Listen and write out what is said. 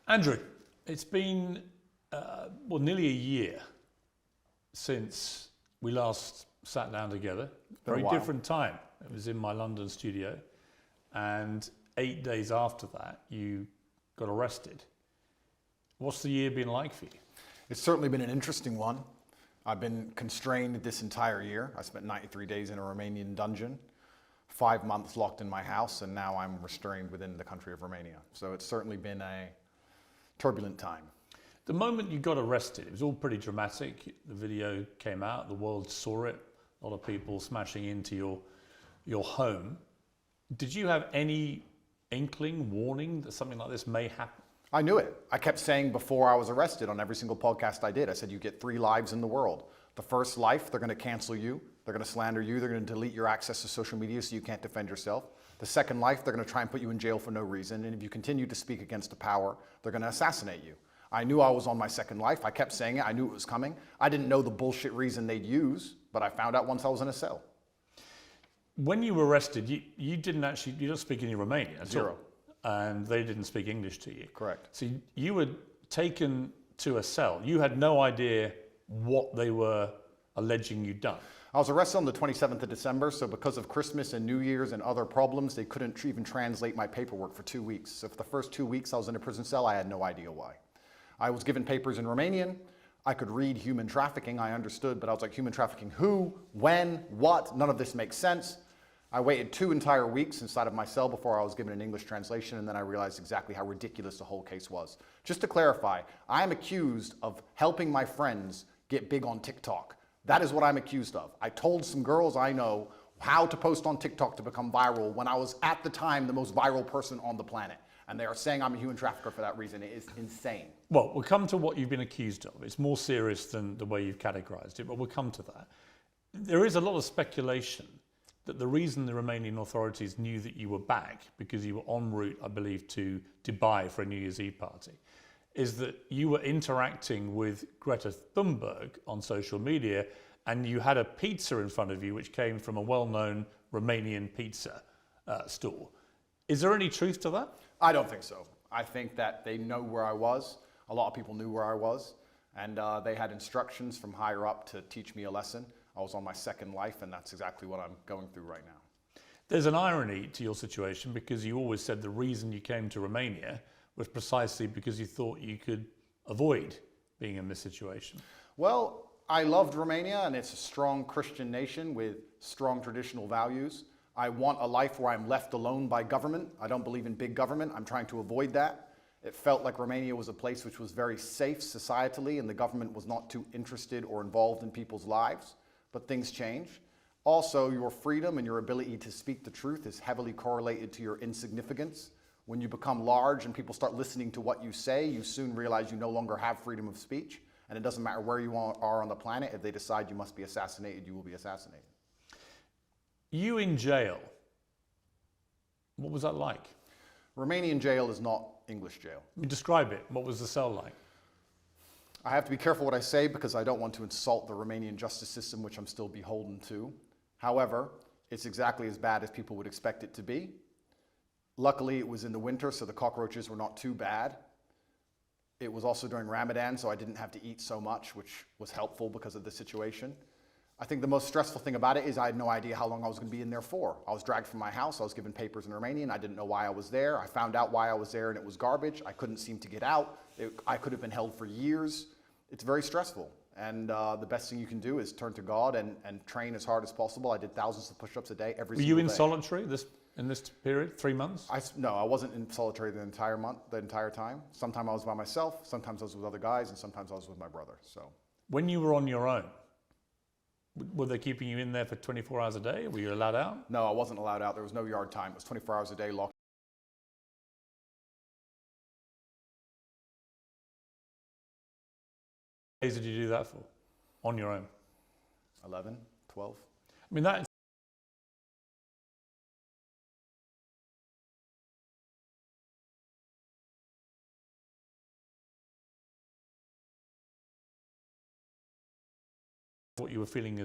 Andrew, it's been nearly a year since we last sat down together. Very different time. It was in my London studio, and 8 days after that, you got arrested. What's the year been like for you? It's certainly been an interesting one. I've been constrained this entire year. I spent 93 days in a Romanian dungeon, 5 months locked in my house, and now I'm restrained within the country of Romania. So it's certainly been a turbulent time. The moment you got arrested, it was all pretty dramatic. The video came out, the world saw it, a lot of people smashing into your home. Did you have any inkling, warning that something like this may happen? I knew it. I kept saying before I was arrested on every single podcast I did, I said, you get 3 lives in the world. The first life, they're going to cancel you. They're going to slander you. They're going to delete your access to social media so you can't defend yourself. The second life, they're going to try and put you in jail for no reason. And if you continue to speak against the power, they're going to assassinate you. I knew I was on my second life. I kept saying it. I knew it was coming. I didn't know the bullshit reason they'd use, but I found out once I was in a cell. When you were arrested, you don't speak any Romanian at Zero. all. And they didn't speak English to you. Correct. So you were taken to a cell. You had no idea what they were alleging you'd done. I was arrested on the 27th of December, so because of Christmas and New Year's and other problems, they couldn't even translate my paperwork for 2 weeks. So for the first 2 weeks I was in a prison cell, I had no idea why. I was given papers in Romanian. I could read human trafficking, I understood, but I was like, human trafficking who, when, what? None of this makes sense. I waited 2 entire weeks inside of my cell before I was given an English translation, and then I realized exactly how ridiculous the whole case was. Just to clarify, I am accused of helping my friends get big on TikTok. That is what I'm accused of. I told some girls I know how to post on TikTok to become viral when I was at the time the most viral person on the planet. And they are saying I'm a human trafficker for that reason. It is insane. Well, we'll come to what you've been accused of. It's more serious than the way you've categorized it, but we'll come to that. There is a lot of speculation that the reason the Romanian authorities knew that you were back, because you were en route, I believe, to Dubai for a New Year's Eve party, is that you were interacting with Greta Thunberg on social media, and you had a pizza in front of you which came from a well-known Romanian pizza store. Is there any truth to that? I don't think so. I think that they know where I was. A lot of people knew where I was, and they had instructions from higher up to teach me a lesson. I was on my second life, and that's exactly what I'm going through right now. There's an irony to your situation, because you always said the reason you came to Romania was precisely because you thought you could avoid being in this situation. Well, I loved Romania, and it's a strong Christian nation with strong traditional values. I want a life where I'm left alone by government. I don't believe in big government. I'm trying to avoid that. It felt like Romania was a place which was very safe societally, and the government was not too interested or involved in people's lives. But things change. Also, your freedom and your ability to speak the truth is heavily correlated to your insignificance. When you become large and people start listening to what you say, you soon realize you no longer have freedom of speech. And it doesn't matter where you are on the planet. If they decide you must be assassinated, you will be assassinated. You in jail, what was that like? Romanian jail is not English jail. Describe it. What was the cell like? I have to be careful what I say because I don't want to insult the Romanian justice system, which I'm still beholden to. However, it's exactly as bad as people would expect it to be. Luckily, it was in the winter, so the cockroaches were not too bad. It was also during Ramadan, so I didn't have to eat so much, which was helpful because of the situation. I think the most stressful thing about it is I had no idea how long I was going to be in there for. I was dragged from my house. I was given papers in Romanian. I didn't know why I was there. I found out why I was there, and it was garbage. I couldn't seem to get out. I could have been held for years. It's very stressful, and the best thing you can do is turn to God and train as hard as possible. I did thousands of push-ups a day every single day. Were you in solitary in this period, 3 months? No, I wasn't in solitary the entire time. Sometimes I was by myself, sometimes I was with other guys, and sometimes I was with my brother. So, when you were on your own, were they keeping you in there for 24 hours a day? Were you allowed out? No, I wasn't allowed out. There was no yard time. It was 24 hours a day locked. How many days did you do that for, on your own? 11, 12. I mean, that what you were feeling